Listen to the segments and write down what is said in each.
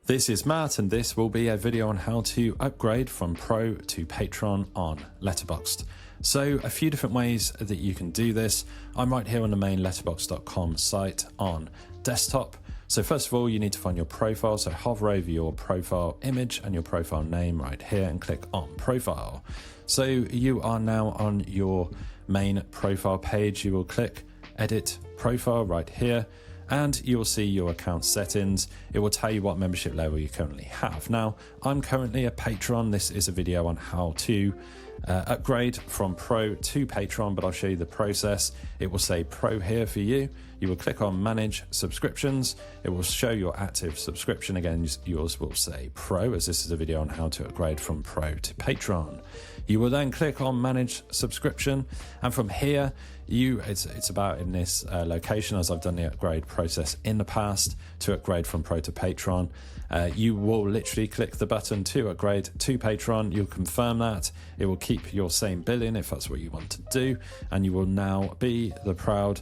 This is Matt, and this will be a video on how to upgrade from Pro to Patron on Letterboxd. So a few different ways that you can do this. I'm right here on the main letterboxd.com site on desktop. So first of all, you need to find your profile. So hover over your profile image and your profile name right here and click on profile. So you are now on your main profile page. You will click edit profile right here, and you will see your account settings. It will tell you what membership level you currently have. Now, I'm currently a patron. This is a video on how to upgrade from Pro to Patron, but I'll show you the process. It will say Pro here for you. You will click on Manage Subscriptions. It will show your active subscription. Again, yours will say Pro, as this is a video on how to upgrade from Pro to Patron. You will then click on Manage Subscription, and from here, it's about in this location, as I've done the upgrade process in the past to upgrade from Pro to Patron. You will literally click the button to upgrade to Patron. You'll confirm that. It will keep your same billing if that's what you want to do, and you will now be the proud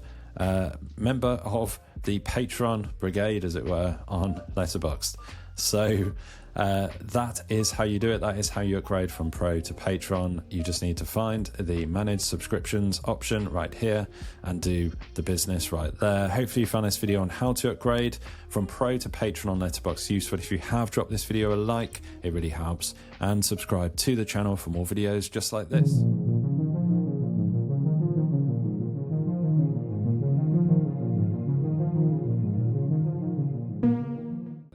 member of the Patron brigade, as it were, on Letterboxd. So that is how you do it. That is how you upgrade from Pro to Patron. You just need to find the Manage Subscriptions option right here and do the business right there. Hopefully you found this video on how to upgrade from Pro to Patron on Letterboxd useful. If you have, drop this video a like, it really helps, and subscribe to the channel for more videos just like this.